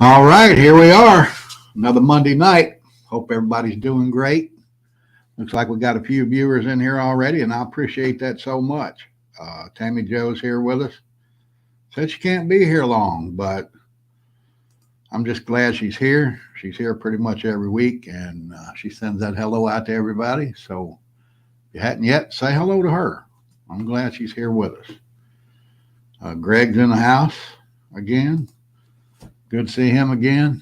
All right, here we are. Another Monday night. Hope everybody's doing great. Looks like we got a few viewers in here already, and I appreciate that so much. Tammy Joe's here with us. Said she can't be here long, but I'm just glad she's here. She's here pretty much every week, and she sends that hello out to everybody. So if you hadn't yet, say hello to her. I'm glad she's here with us. Greg's in the house again. Good to see him again.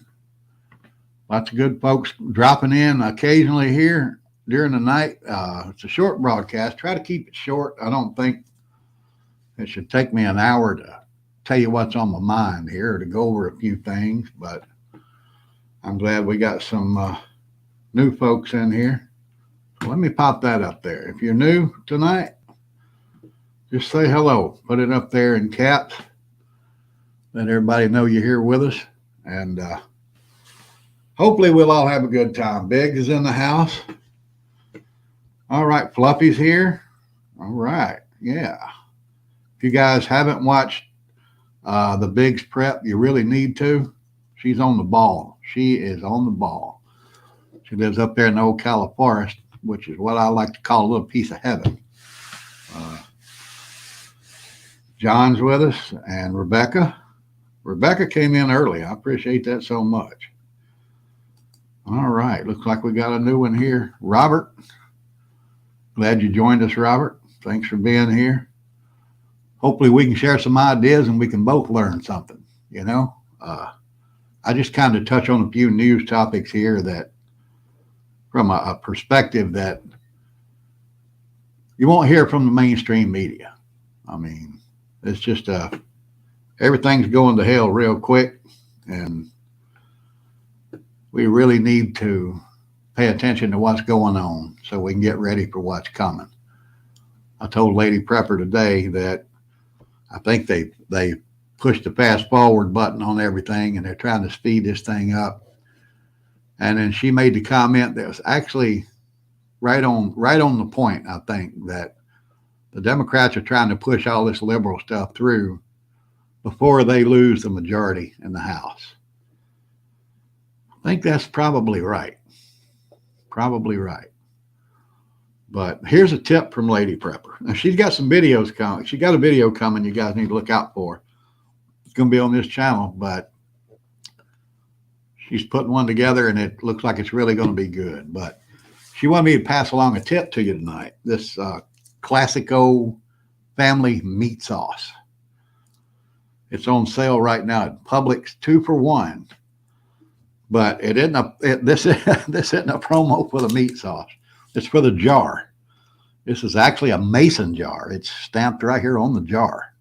Lots of good folks dropping in occasionally here during the night. It's a short broadcast. Try to keep it short. I don't think it should take me an hour to tell you what's on my mind here, to go over a few things, but I'm glad we got some new folks in here. So let me pop that up there. If you're new tonight, just say hello. Put it up there in caps. Let everybody know you're here with us. And hopefully we'll all have a good time. Biggs is in the house. All right, Fluffy's here. All right, yeah. If you guys haven't watched the Biggs prep, you really need to. She's on the ball. She is on the ball. She lives up there in the Ocala Forest, which is what I like to call a little piece of heaven. John's with us, and Rebecca. Rebecca came in early. I appreciate that so much. All right. Looks like we got a new one here. Robert. Glad you joined us, Robert. Thanks for being here. Hopefully we can share some ideas and we can both learn something, you know. I just kind of touch on a few news topics here that from a perspective that you won't hear from the mainstream media. I mean, it's just everything's going to hell real quick, and we really need to pay attention to what's going on so we can get ready for what's coming. I told Lady Prepper today that I think they pushed the fast forward button on everything, and they're trying to speed this thing up. And then she made the comment that was actually right on the point. I think that the Democrats are trying to push all this liberal stuff through before they lose the majority in the House. I think that's probably right. Probably right. But here's a tip from Lady Prepper. Now, she's got some videos coming. She got a video coming you guys need to look out for. It's going to be on this channel, but she's putting one together, and it looks like it's really going to be good. But she wanted me to pass along a tip to you tonight. This Classico family meat sauce. It's on sale right now at Publix, 2 for $1. But it isn't this isn't a promo for the meat sauce. It's for the jar. This is actually a mason jar. It's stamped right here on the jar.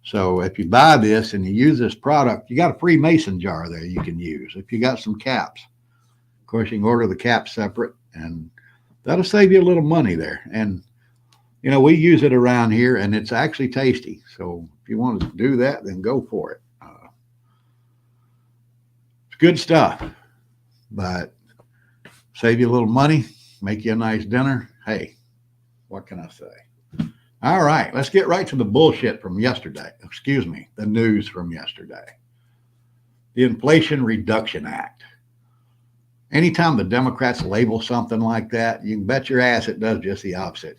So if you buy this and you use this product, you got a free mason jar there you can use. If you got some caps, of course, you can order the caps separate, and that'll save you a little money there. And you know, we use it around here, and it's actually tasty. So if you want to do that, then go for it. It's good stuff, but save you a little money, make you a nice dinner. Hey, what can I say? All right, let's get right to the bullshit from yesterday. Excuse me, the news from yesterday. The Inflation Reduction Act. Anytime the Democrats label something like that, you can bet your ass it does just the opposite.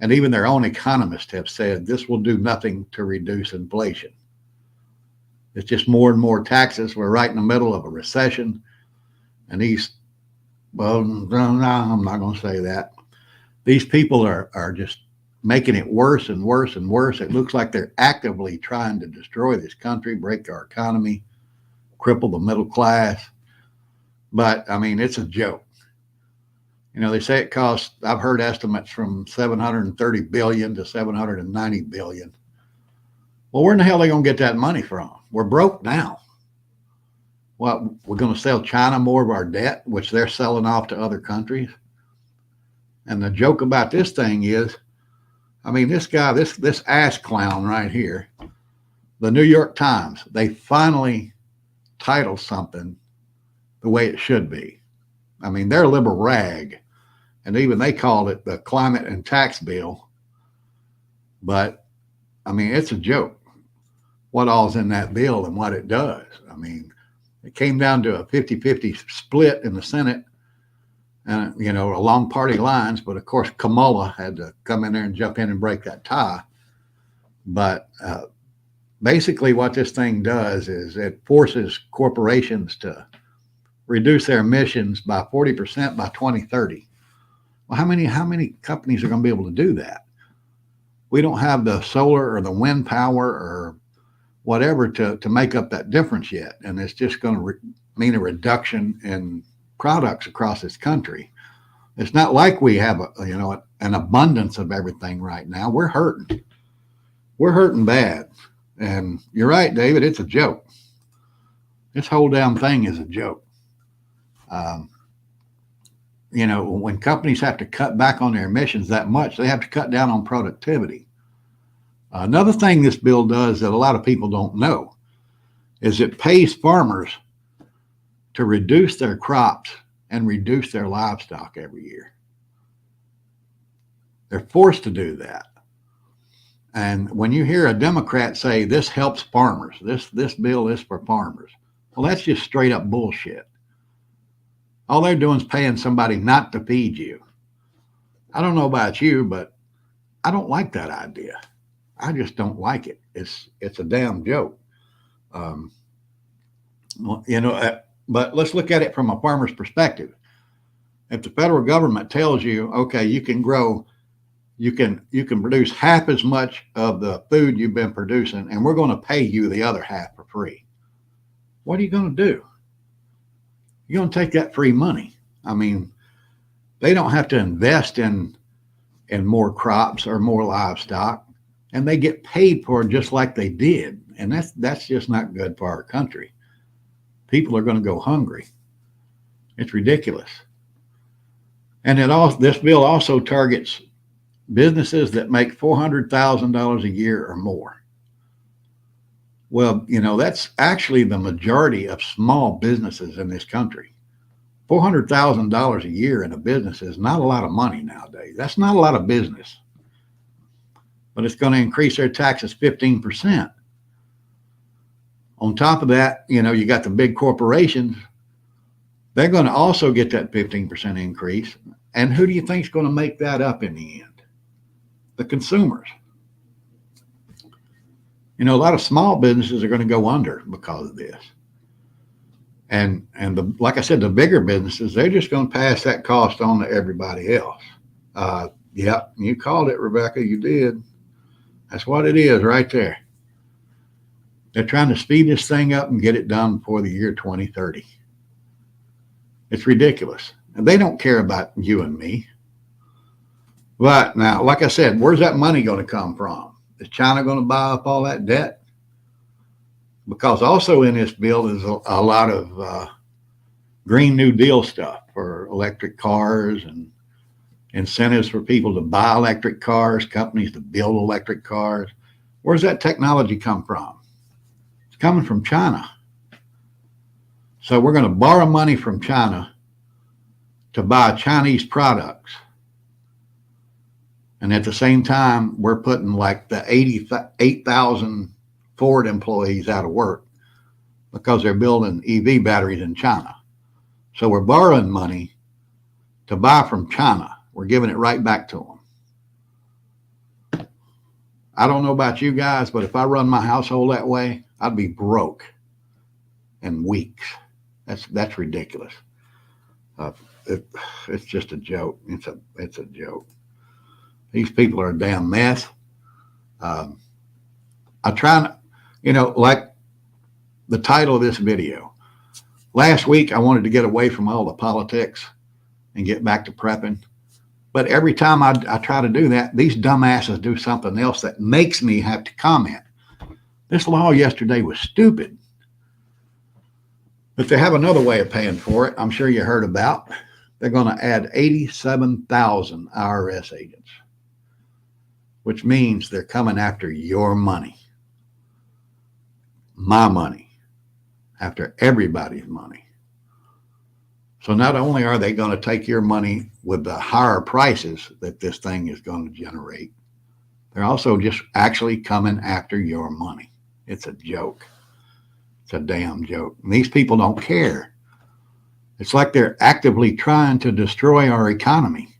And even their own economists have said this will do nothing to reduce inflation. It's just more and more taxes. We're right in the middle of a recession. And well, no, I'm not going to say that. These people are just making it worse and worse and worse. It looks like they're actively trying to destroy this country, break our economy, cripple the middle class. But, I mean, it's a joke. You know, they say it costs, I've heard estimates from $730 billion to $790 billion. Well, where in the hell are they going to get that money from? We're broke now. Well, we're going to sell China more of our debt, which they're selling off to other countries. And the joke about this thing is, I mean, this guy, this ass clown right here, the New York Times, they finally titled something the way it should be. I mean, they're a liberal rag, and even they called it the climate and tax bill. But, I mean, it's a joke what all's in that bill and what it does. I mean, it came down to a 50-50 split in the Senate, and along party lines. But of course, Kamala had to come in there and jump in and break that tie. But basically, what this thing does is it forces corporations to reduce their emissions by 40% by 2030. Well, how many companies are going to be able to do that? We don't have the solar or the wind power or whatever to make up that difference yet, and it's just going to mean a reduction in products across this country. It's not like we have an abundance of everything right now. We're hurting bad, and you're right, David. It's a joke. This whole damn thing is a joke. When companies have to cut back on their emissions that much, they have to cut down on productivity. Another thing this bill does that a lot of people don't know is it pays farmers to reduce their crops and reduce their livestock every year. They're forced to do that. And when you hear a Democrat say this helps farmers, this bill is for farmers, well, that's just straight up bullshit. All they're doing is paying somebody not to feed you. I don't know about you, but I don't like that idea. I just don't like it. It's a damn joke. But let's look at it from a farmer's perspective. If the federal government tells you, okay, you can produce half as much of the food you've been producing, and we're going to pay you the other half for free, what are you going to do? You're going to take that free money. I mean, they don't have to invest in more crops or more livestock, and they get paid for it just like they did. And that's just not good for our country. People are going to go hungry. It's ridiculous. And this bill also targets businesses that make $400,000 a year or more. Well, that's actually the majority of small businesses in this country. $400,000 a year in a business is not a lot of money nowadays. That's not a lot of business. But it's going to increase their taxes 15%. On top of that, you got the big corporations. They're going to also get that 15% increase. And who do you think is going to make that up in the end? The consumers. A lot of small businesses are going to go under because of this. And like I said, the bigger businesses, they're just going to pass that cost on to everybody else. Yep, you called it, Rebecca. You did. That's what it is right there. They're trying to speed this thing up and get it done before the year 2030. It's ridiculous. And they don't care about you and me. But now, like I said, where's that money going to come from? Is China going to buy up all that debt? Because also in this bill is a lot of Green New Deal stuff for electric cars and incentives for people to buy electric cars, companies to build electric cars. Where's that technology come from? It's coming from China. So we're going to borrow money from China to buy Chinese products. And at the same time, we're putting like the 88,000 Ford employees out of work because they're building EV batteries in China. So we're borrowing money to buy from China. We're giving it right back to them. I don't know about you guys, but if I run my household that way, I'd be broke in weeks. That's ridiculous. It's just a joke. It's a joke. These people are a damn mess. I try to, like the title of this video. Last week, I wanted to get away from all the politics and get back to prepping. But every time I try to do that, these dumbasses do something else that makes me have to comment. This law yesterday was stupid. But they have another way of paying for it. I'm sure you heard about. They're going to add 87,000 IRS agents, which means they're coming after your money, my money, after everybody's money. So not only are they going to take your money with the higher prices that this thing is going to generate, they're also just actually coming after your money. It's a joke. It's a damn joke. And these people don't care. It's like they're actively trying to destroy our economy.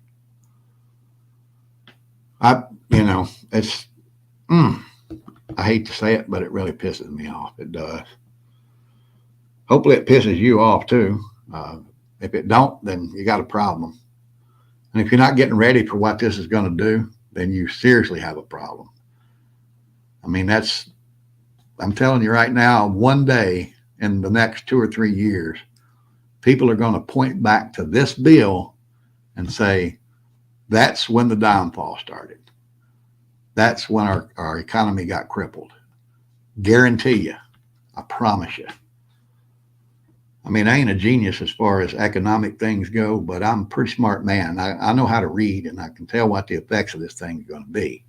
It's, I hate to say it, but it really pisses me off. It does. Hopefully it pisses you off too. If it don't, then you got a problem. And if you're not getting ready for what this is going to do, then you seriously have a problem. I mean, I'm telling you right now, one day in the next 2 or 3 years, people are going to point back to this bill and say, that's when the downfall started. That's when our economy got crippled. Guarantee you. I promise you. I mean, I ain't a genius as far as economic things go, but I'm a pretty smart man. I know how to read, and I can tell what the effects of this thing is going to be.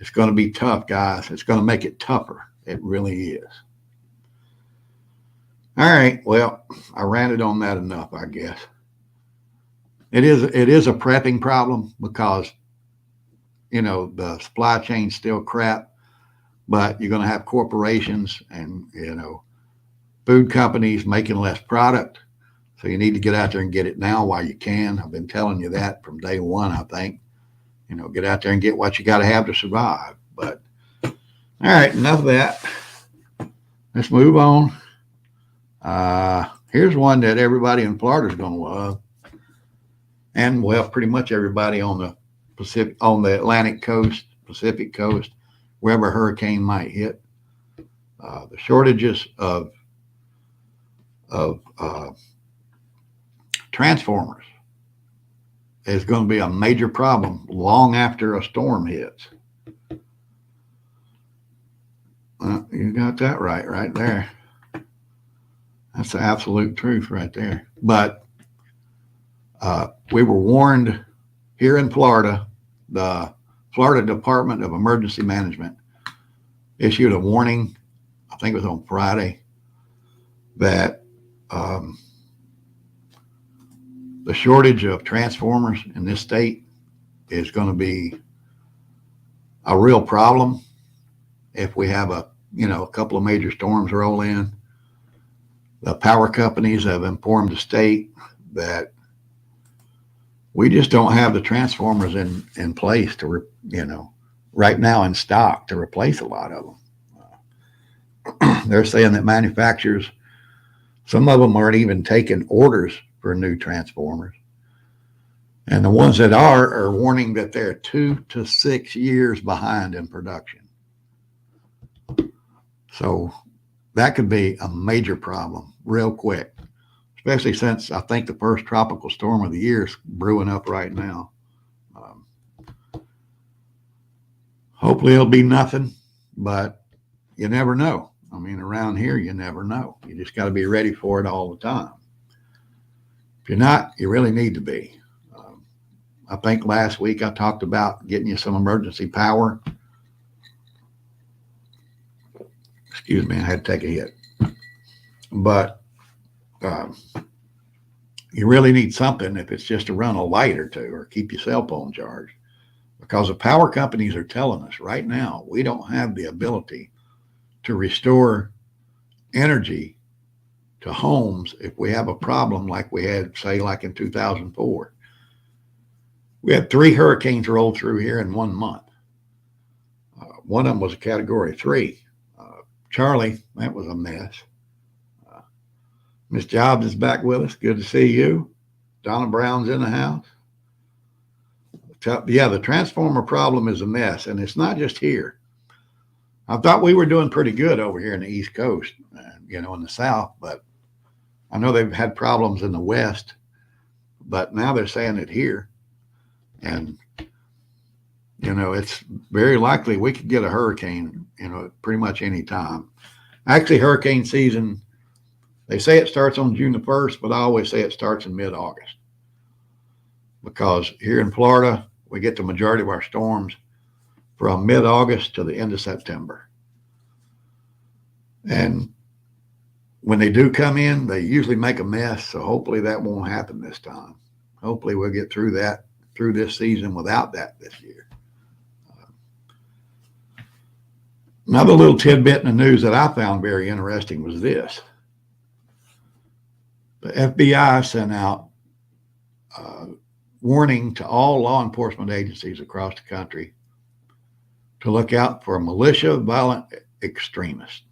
It's going to be tough, guys. It's going to make it tougher. It really is. All right. Well, I ranted on that enough, I guess. It is a prepping problem because, the supply chain's still crap, but you're going to have corporations and, food companies making less product. So you need to get out there and get it now while you can. I've been telling you that from day one, I think. Get out there and get what you got to have to survive. But all right, enough of that. Let's move on. Here's one that everybody in Florida is going to love. And well, pretty much everybody on the Atlantic coast, Pacific coast, wherever a hurricane might hit. The shortages of transformers is going to be a major problem long after a storm hits. You got that right there. That's the absolute truth right there. But we were warned here in Florida. The Florida Department of Emergency Management issued a warning, I think it was on Friday, that the shortage of transformers in this state is going to be a real problem if we have a couple of major storms roll in. The power companies have informed the state that we just don't have the transformers in place to, right now in stock to replace a lot of them. They're saying that manufacturers, some of them aren't even taking orders for new transformers. And the ones that are warning that they're 2 to 6 years behind in production. So that could be a major problem real quick, especially since I think the first tropical storm of the year is brewing up right now. Hopefully it'll be nothing, but you never know. I mean, around here, you never know. You just got to be ready for it all the time. If you're not, you really need to be. I think last week I talked about getting you some emergency power. Excuse me, I had to take a hit. But you really need something if it's just to run a light or two or keep your cell phone charged. Because the power companies are telling us right now, we don't have the ability to restore energy to homes if we have a problem like we had, say, like in 2004. We had 3 hurricanes roll through here in 1 month. One of them was a Category 3. Charlie, that was a mess. Miss Jobs is back with us. Good to see you. Donna Brown's in the house. Yeah, the transformer problem is a mess, and it's not just here. I thought we were doing pretty good over here in the East Coast, in the South, but I know they've had problems in the West, but now they're saying it here. And, it's very likely we could get a hurricane, pretty much any time. Actually, hurricane season, they say it starts on June the 1st, but I always say it starts in mid-August. Because here in Florida, we get the majority of our storms from mid-August to the end of September. And when they do come in, they usually make a mess. So hopefully that won't happen this time. Hopefully we'll get through this season without that this year. Another little tidbit in the news that I found very interesting was this. The FBI sent out a warning to all law enforcement agencies across the country to look out for militia violent extremists,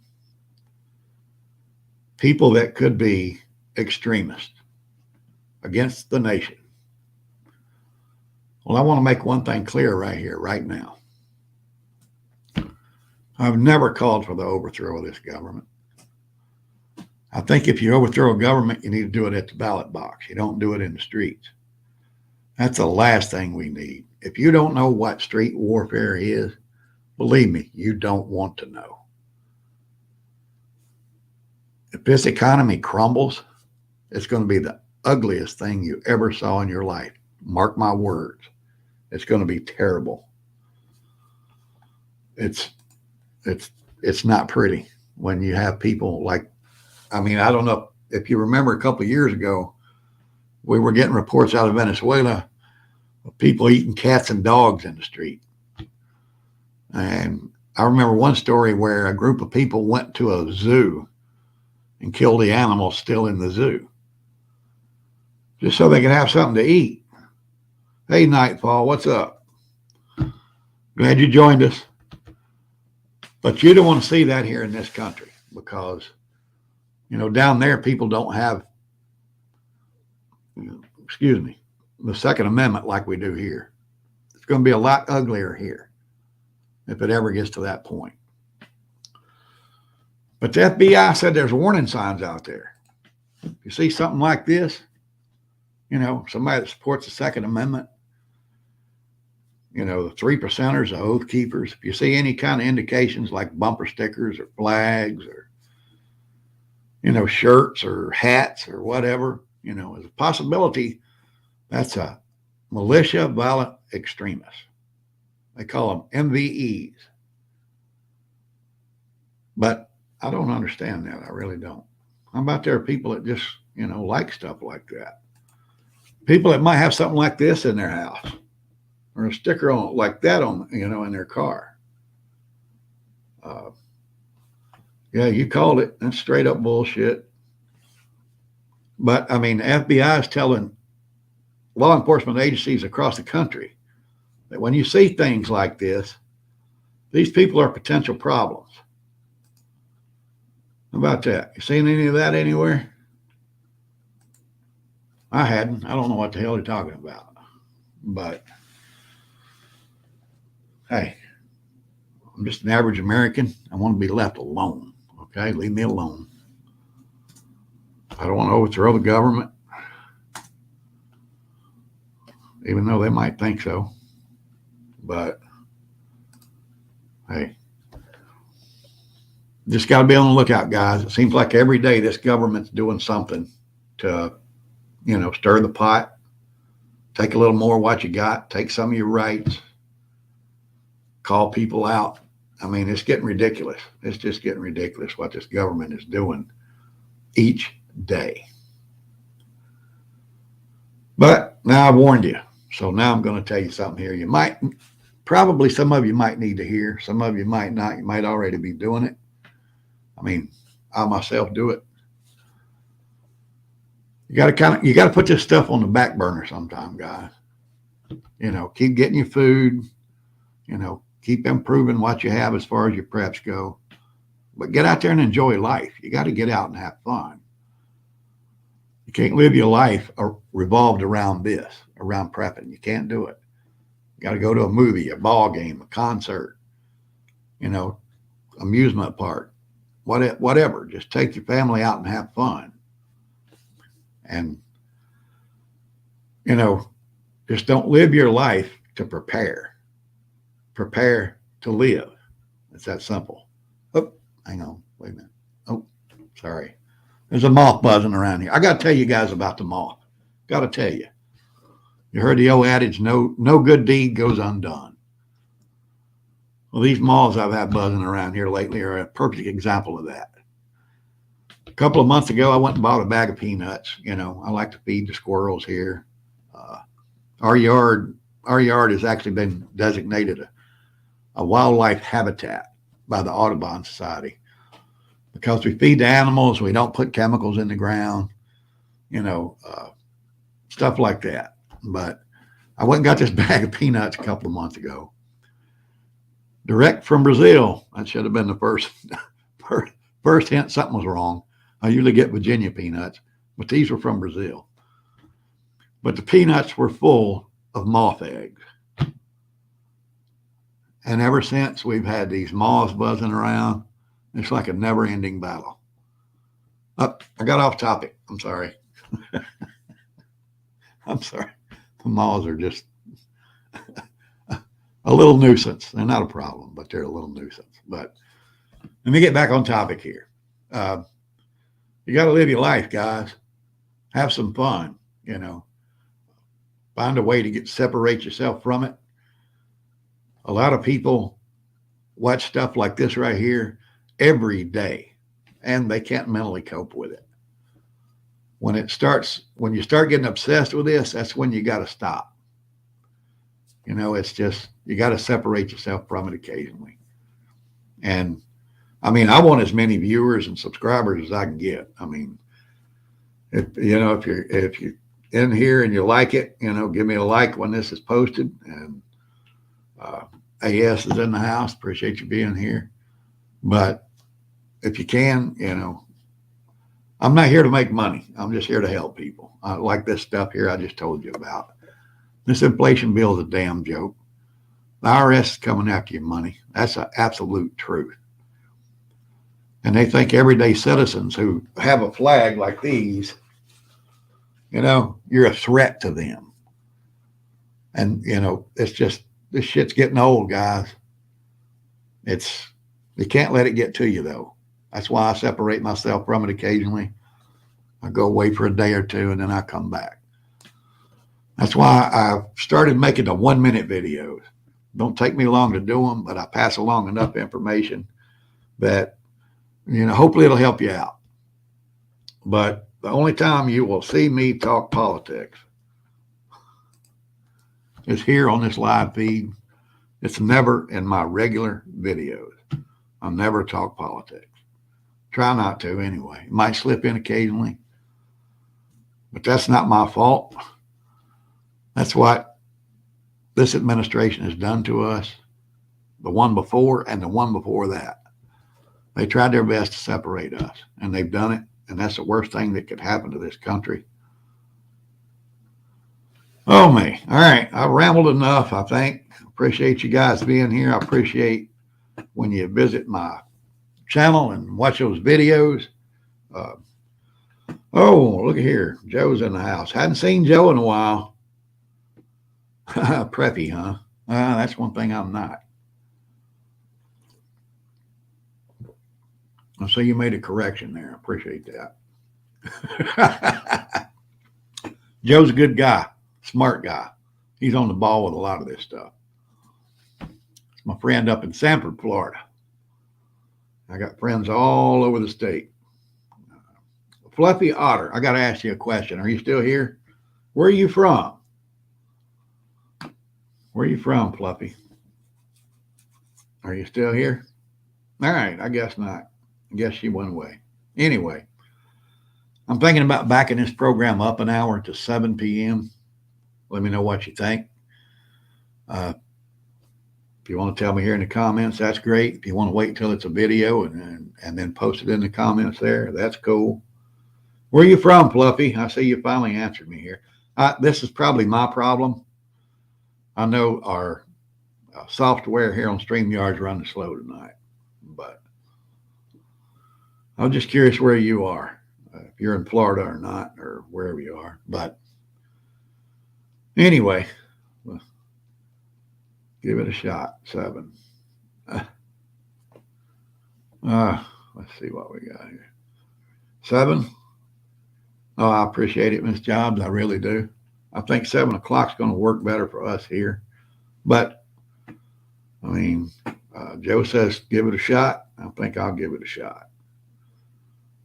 people that could be extremists against the nation. Well, I want to make one thing clear right here, right now. I've never called for the overthrow of this government. I think if you overthrow a government, you need to do it at the ballot box. You don't do it in the streets. That's the last thing we need. If you don't know what street warfare is, believe me, you don't want to know. If this economy crumbles, it's going to be the ugliest thing you ever saw in your life. Mark my words. It's going to be terrible. It's not pretty when you have people like, I mean, I don't know if you remember a couple of years ago, we were getting reports out of Venezuela of people eating cats and dogs in the street. And I remember one story where a group of people went to a zoo and killed the animals still in the zoo, just so they could have something to eat. Hey, Nightfall, what's up? Glad you joined us. But you don't want to see that here in this country because, you know, down there people don't have, the Second Amendment like we do here. It's going to be a lot uglier here if it ever gets to that point. But the FBI said there's warning signs out there. If you see something like this, you know, somebody that supports the Second Amendment, you know, the 3%ers, the Oath Keepers, if you see any kind of indications like bumper stickers or flags or, you know, shirts or hats or whatever, you know, as a possibility, that's a militia violent extremist. They call them MVEs. But I don't understand that. I really don't. How about there are people that just, you know, like stuff like that? People that might have something like this in their house or a sticker on like that on, you know, in their car. Yeah, you called it. That's straight up bullshit. But I mean, the FBI is telling law enforcement agencies across the country that when you see things like this, these people are potential problems. How about that? You seen any of that anywhere? I hadn't. I don't know what the hell they're talking about. But hey, I'm just an average American. I want to be left alone. Okay, leave me alone. I don't want to overthrow the government, even though they might think so. But hey, just got to be on the lookout, guys. It seems like every day this government's doing something to, you know, stir the pot, take a little more of what you got, take some of your rights, call people out. I mean, it's getting ridiculous. It's just getting ridiculous what this government is doing each day. But now I warned you. So now I'm going to tell you something here. You might, probably some of you might need to hear. Some of you might not. You might already be doing it. I mean, I myself do it. You got to put this stuff on the back burner sometime, guys. You know, keep getting your food, you know, keep improving what you have as far as your preps go. But get out there and enjoy life. You got to get out and have fun. You can't live your life revolved around this, around prepping. You can't do it. You got to go to a movie, a ball game, a concert, you know, amusement park, whatever. Just take your family out and have fun. And, you know, just don't live your life to prepare. Prepare to live. It's that simple. Oh, hang on. Wait a minute. Oh, sorry. There's a moth buzzing around here. I got to tell you guys about the moth. Got to tell you. You heard the old adage, no good deed goes undone. Well, these moths I've had buzzing around here lately are a perfect example of that. A couple of months ago, I went and bought a bag of peanuts. You know, I like to feed the squirrels here. Our yard has actually been designated a wildlife habitat. by the Audubon Society, because we feed the animals, we don't put chemicals in the ground, you know, stuff like that. But I went and got this bag of peanuts a couple of months ago, direct from Brazil. That should have been the first hint something was wrong. I usually get Virginia peanuts, but these were from Brazil. But the peanuts were full of moth eggs. And ever since, we've had these moths buzzing around. It's like a never-ending battle. Oh, I got off topic. I'm sorry. I'm sorry. The moths are just a little nuisance. They're not a problem, but they're a little nuisance. But let me get back on topic here. You got to live your life, guys. Have some fun, you know. Find a way to separate yourself from it. A lot of people watch stuff like this right here every day, and they can't mentally cope with it. When you start getting obsessed with this, that's when you got to stop. You know, it's just, you got to separate yourself from it occasionally. And I mean, I want as many viewers and subscribers as I can get. I mean, if you're in here and you like it, you know, give me a like when this is posted. And AS is in the house. Appreciate you being here. But if you can, you know, I'm not here to make money. I'm just here to help people. Like this stuff here I just told you about. This inflation bill is a damn joke. The IRS is coming after your money. That's an absolute truth. And they think everyday citizens who have a flag like these, you know, you're a threat to them. And, you know, it's just, this shit's getting old, guys. You can't let it get to you, though. That's why I separate myself from it occasionally. I go away for a day or two, and then I come back. That's why I started making the 1-minute videos. Don't take me long to do them, but I pass along enough information that, you know, hopefully it'll help you out. But the only time you will see me talk politics is here on this live feed. It's never in my regular videos. I never talk politics. Try not to anyway. It might slip in occasionally, but that's not my fault. That's what this administration has done to us, the one before and the one before that. They tried their best to separate us, and they've done it, and that's the worst thing that could happen to this country. Oh, me. All right. I've rambled enough, I think. Appreciate you guys being here. I appreciate when you visit my channel and watch those videos. Oh, look at here. Joe's in the house. Hadn't seen Joe in a while. Preppy, huh? That's one thing I'm not. I see you made a correction there. I appreciate that. Joe's a good guy, smart guy. He's on the ball with a lot of this stuff. It's my friend up in Sanford, Florida. I got friends all over the state. Fluffy Otter, I got to ask you a question. Are you still here? Where are you from? Where are you from, Fluffy? Are you still here? All right, I guess not. I guess she went away. Anyway, I'm thinking about backing this program up an hour to 7 p.m. Let me know what you think. If you want to tell me here in the comments, that's great. If you want to wait until it's a video and then post it in the comments there, that's cool. Where are you from, Fluffy? I see you finally answered me here. This is probably my problem. I know our software here on StreamYard is running slow tonight, but I'm just curious where you are, if you're in Florida or not, or wherever you are. But anyway, give it a shot. 7. Let's see what we got here. 7. Oh, I appreciate it, Miss Jobs. I really do. I think 7 o'clock is going to work better for us here. But, I mean, Joe says give it a shot. I think I'll give it a shot.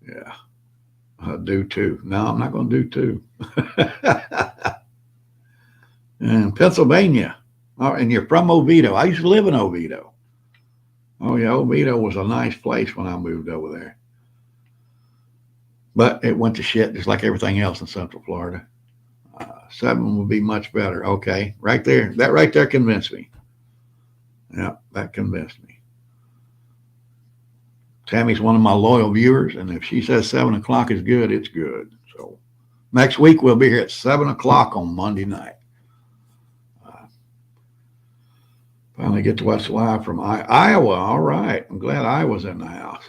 Yeah. I'll do 2. No, I'm not going to do 2. And Pennsylvania. Oh, and you're from Oviedo. I used to live in Oviedo. Oh yeah, Oviedo was a nice place when I moved over there, but it went to shit just like everything else in Central Florida. 7 would be much better. Okay, right there, that right there convinced me. Yeah, that convinced me. Tammy's one of my loyal viewers, and if she says 7 o'clock is good, it's good. So next week we'll be here at 7 o'clock on Monday night. Finally get to watch live from Iowa. All right, I'm glad Iowa's in the house.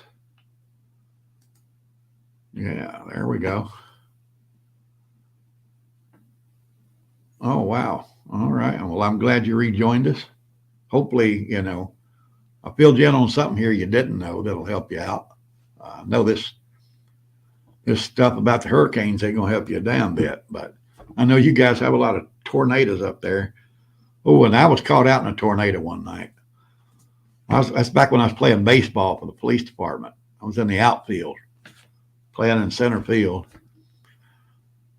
Yeah, there we go. Oh wow. All right. Well, I'm glad you rejoined us. Hopefully, I filled you in on something here you didn't know that'll help you out. I know this stuff about the hurricanes ain't gonna help you a damn bit, but I know you guys have a lot of tornadoes up there. Oh, and I was caught out in a tornado one night. That's back when I was playing baseball for the police department. I was in the outfield, playing in center field.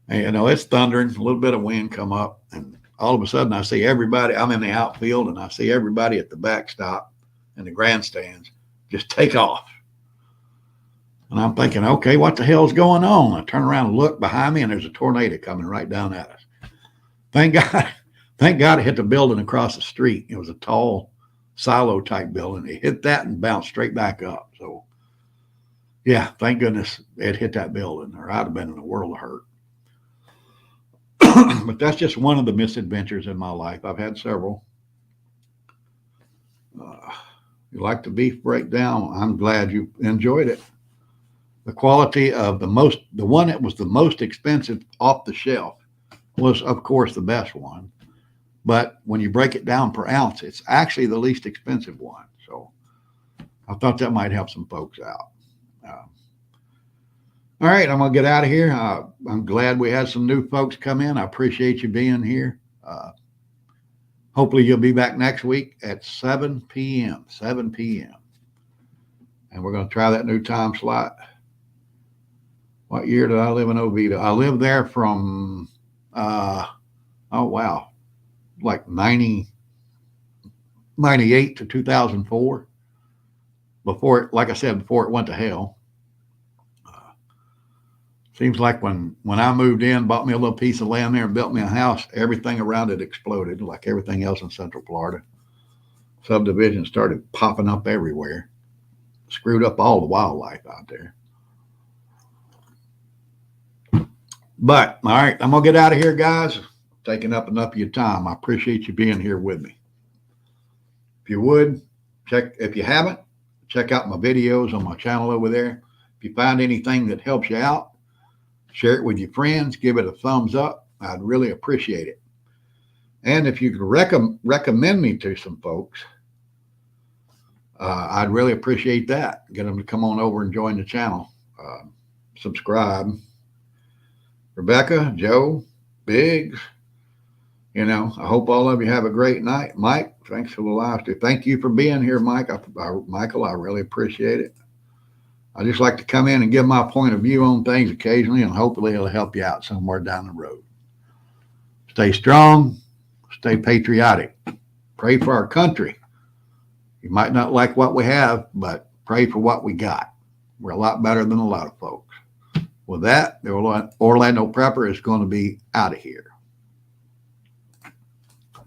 And, it's thundering, a little bit of wind come up, and all of a sudden I see everybody. I'm in the outfield, and I see everybody at the backstop and the grandstands just take off. And I'm thinking, okay, what the hell's going on? I turn around and look behind me, and there's a tornado coming right down at us. Thank God it hit the building across the street. It was a tall silo type building. It hit that and bounced straight back up. So, yeah, thank goodness it hit that building, or I'd have been in a world of hurt. But that's just one of the misadventures in my life. I've had several. You like the beef breakdown? I'm glad you enjoyed it. The quality of the one that was the most expensive off the shelf was, of course, the best one. But when you break it down per ounce, it's actually the least expensive one. So I thought that might help some folks out. All right, I'm going to get out of here. I'm glad we had some new folks come in. I appreciate you being here. Hopefully you'll be back next week at 7 p.m. 7 p.m. And we're going to try that new time slot. What year did I live in Oviedo? I lived there from, like 98 to 2004. Before it went to hell. Seems like when I moved in, bought me a little piece of land there and built me a house, everything around it exploded like everything else in Central Florida. Subdivisions started popping up everywhere. Screwed up all the wildlife out there. But, all right, I'm going to get out of here, guys. Taking up enough of your time. I appreciate you being here with me. If you would, if you haven't, check out my videos on my channel over there. If you find anything that helps you out, share it with your friends. Give it a thumbs up. I'd really appreciate it. And if you could recommend me to some folks, I'd really appreciate that. Get them to come on over and join the channel. Subscribe. Rebecca, Joe, Biggs, I hope all of you have a great night. Mike, thanks for the live stream. Thank you for being here, Mike. Michael, I really appreciate it. I just like to come in and give my point of view on things occasionally, and hopefully it'll help you out somewhere down the road. Stay strong, stay patriotic, pray for our country. You might not like what we have, but pray for what we got. We're a lot better than a lot of folks. With that, the Orlando Prepper is going to be out of here.